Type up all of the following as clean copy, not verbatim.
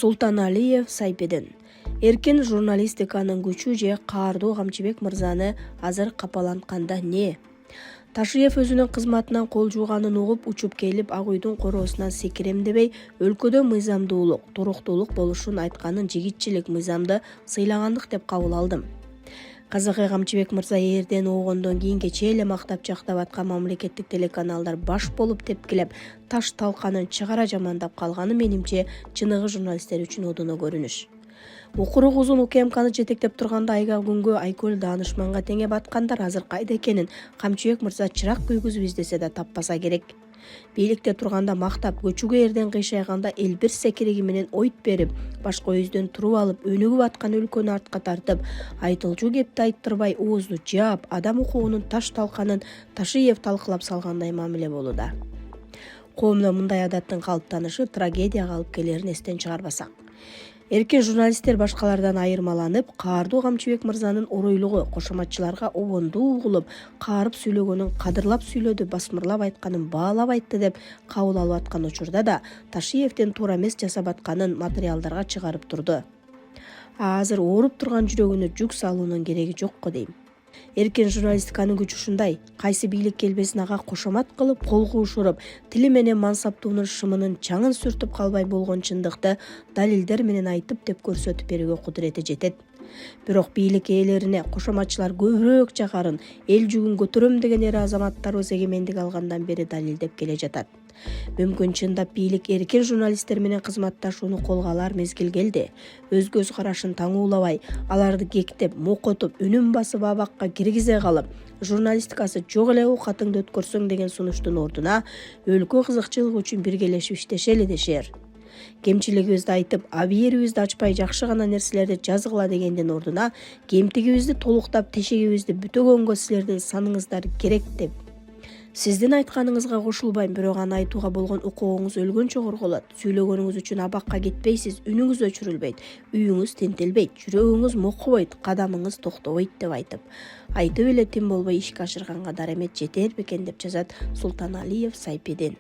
Султаналиев Сайпеден. Эркен журналистиканын күчү же Каардуу Камчыбек мырзаны азыр капалантканда не? Ташиев өзүнүн кызматынан кол жууганын угуп учуп келип Ак үйдүн короосунан секирем дебей, өлкөдө мыйзамдуулук, туруктуулук болушун айтканын жигитчилик мыйзамды сыйлагандык деп кабыл алдым. Казакай Камчыбек мырза эрден оогондон кийин кечээ эле мактап жактап аткан мамлекеттик телеканалдар баш болуп тепкилеп, таш талканын чыгара жамандап калганы менимче чыныгы журналисттер үчүн одоно көрүнүш. Укурук узун УКМКны жетектеп турганда айга күнгө айкөл даанышманга теңеп аткандар азыр кайда экенин Камчыбек мырза чырак күйгүзүп издесе да таппаса керек. Бийликте турганда мактап, көчүгө эрден кыйшайганда эл бир секириги менен ойт берип, башка өздөн туруп алып, өнүгүп аткан өлкөнү артка тартып, айтылчу кепти айттырбай, оозду жаап, адам укугунун таш талканын Ташиев талкылап салгандай мамиле болууда. Коомдо мындай адаттын калыптанышы трагедияга алып келерин эстен чыгарбасак. Эркен журналисттер башкалардан айырмаланып, Каардуу Камчыбек мырзанын оройлугу, кошоматчыларга обондуу угулуп, каарып сүйлөгөнүн кадырлап сүйлөдү, басмырлап айтканын баалап айтты деп кабыл алып аткан учурда да Ташиевден туура эмес жасап атканын материалдарга чыгарып турду. Азыр ооруп турган жүрөгүнө жүк салуунун кереги жокко дейм. Эркен журналистиканын күчү ушундай. Кайсы бийлик келбесин ага кошомат кылып, колго ушуруп, тили менен мансаптуунун шымынын чаңын сүртүп калбай болгон чындыкты далилдер менен айтып деп көрсөтүп берүүгө кудурети жетет. Бирок бийлик ээлерине кошоматчылар көбүрөөк жагарын, эл жүгүн көтөрөм деген эре азаматтарыбыз эгемендик алгандан бери далилдеп келе жатат. Мүмкүн чындап бийлик эркен журналисттер менен кызматташууну колго алар мезгил келди. Өз көз карашын таңуулабай, аларды кектеп, мокотуп, үнүн басып абакка киргизе калып, журналистикасы жок эле оокатыңды өткөрсөң деген сунуштун ордуна өлкө кызыкчылыгы үчүн биргелешип иштешели дешер. Кемчилигибизди айтып, абийирибизди ачпай жакшы гана нерселерди жазгыла дегендин ордуна кемтигибизди толуктап, тешегибизди бүтөгөнгө силердин саныңыздар керек деп. Сиздин айтканыңызга кошулбайм, бирок аны айтууга болгон укугуңуз өлгөнчө корголот. Сүйлөгөнүңүз үчүн абакка кетпейсиз, үнүңүз өчүрүлбөйт, үйүңүз тинтилбейт, жүрөгүңүз мокубойт, кадамыңыз токтобойт деп айтып эле тим болбой ишке ашырганга даремет жетер бекен деп жазат Султаналиев Сайпеден.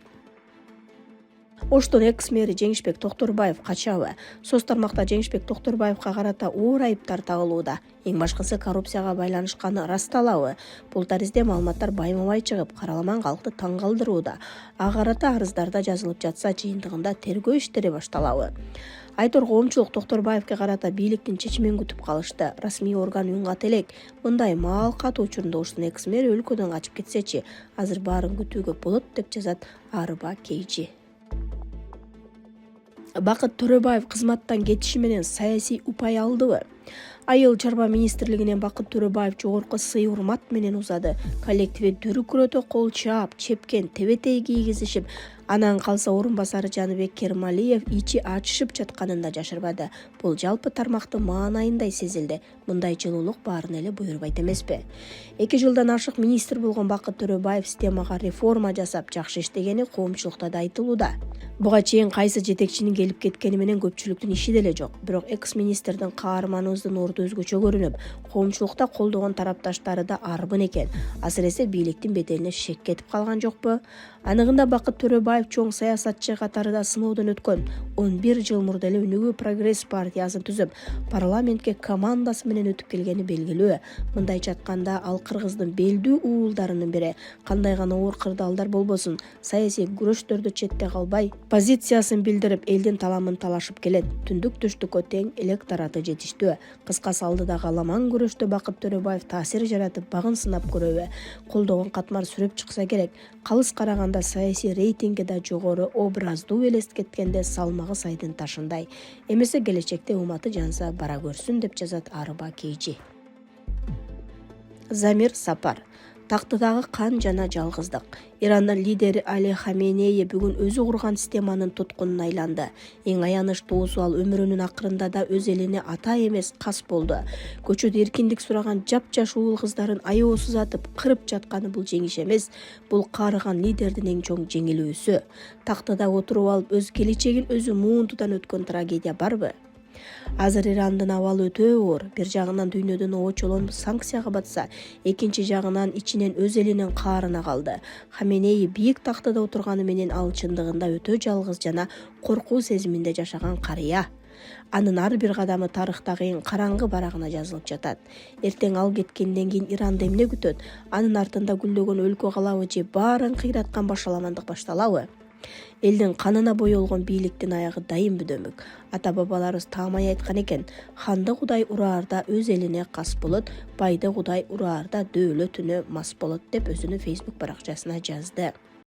Оштон экс-мэри Жеңишбек Токторбаев качабы? Соц тармакта Жеңишбек Токторбаевка карата оор айыптар тагылууда. Эң башкысы коррупцияга байланышканы расталабы? Бул таризде маалыматтар байма-бай чыгып, караламан калкты таң калтырууда. Ага карата арыздарда жазылып жатса, жыйынтыгында тергөө иштери башталабы? Айтор коомчулук Токторбаевке карата бийликтин чечимин күтүп калышты. Расмий орган үн ката элек. Мындай маал катуу учурунда Оштон экс-мэри өлкөдөн качып кетсечи, азыр баарын күтүүгө болот деп жазат Арыба Кейжи. Бакыт Төрөбаев кызматтан кетиши менен саясий упай алдыбы? Айыл чарба министрлигинен Бакыт Төрөбаев жогорку сый-урмат менен узады. Коллективи дүрүкүрөтө кол чаап, чепкен, тебетей кийгизишип, анан калса орун басары Жаныбек Кермалиев ичи ачышып жатканын да жашырбады. Бул жалпы тармактын маанайындай сезилди. Мындай жылуулук баарын эле буйрубайт эмеспи? 2 жылдан ашык министр болгон Бакыт Төрөбаев системага реформа жасап, жакшы иштегени коомчулукта да айтылууда. Буга чейин кайсы жетекчинин келип кеткени менен көпчүлүктүн иши деле жок. Бирок экс-министрдин каарманыбыздын орду өзгөчө көрүнүп, коомчулукта колдогон тарапташтары да арбын экен. Асыресе бийликтин беделине шек кетип калган жокпу? Аныгында Бакыт Төрөбаев чоң саясатчы катарында сыноодон өткөн. 11 жыл мурда эле Өнүгүү прогресс партиясын түзүп, парламентке командасы менен өтүп келгени белгилүү. Мындайча айтканда, ал кыргыздын белдүү уулдарынын бири. Кандай гана оор кырдаалдар болбосун, саясий күрөштөрдө четте калбай, позициясын билдирип, элдин таламын талашып келет. Түндүк түштүккө тең электораты жетиштүү. Кыскасы алдыдагы аламан күрөштө Бакыт Төрөбаев таасир жаратып, багын сынап көрөбү? Колдогон катмар сүрөп чыкса керек. Калыс караганда саясий рейтинги да жогору, образдуу элестеп кеткенде салмагы сайдын ташындай. Эмесе келечекте уматы жанса бара көрсүн деп жазат Арыба Кейжи. Замир Сапар. Тактыдагы кан жана жалгыздык. Ирандын лидери Али Хаменеи бүгүн өзү курган системанын туткунуна айланды. Эң аянычтуусу ал өмүрүнүн акырында да өз элине ата эмес кас болду. Көчөдө эркиндик сураган жапжаш уул кыздарын аеосуз атып, кырып жатканы бул жеңиш эмес, бул каарыган лидердин эң чоң жеңилүүсү. Тактыда отуруп алып, өз келечегин өзү муунтудан өткөн трагедия барбы? Азыр Ирандын абалы өтө оор. Бир жагынан дүйнөдөн оочолонуп санкцияга батса, экинчи жагынан ичинен өз элинин каарына калды. Хаменеи бийик тактыда отурганы менен ал чындыгында өтө жалгыз жана коркуу сезиминде жашаган карыя. Анын ар бир кадамы тарыхтагы эң караңгы барагына жазылып жатат. Эртең ал кеткенден кийин Иранды эмне күтөт? Анын артында гүлдөгөн өлкө калабы же баарын кыйраткан башаламандык башталабы? Элдин канына боелгон бийликтин аягы дайым бүдөмүк. Ата-бабаларыбыз таамай айткан экен: ханды Кудай ураарда өз элине кас болот, байды Кудай ураарда дөөлөтүнө мас болот деп өзүнүн Facebook баракчасына жазды.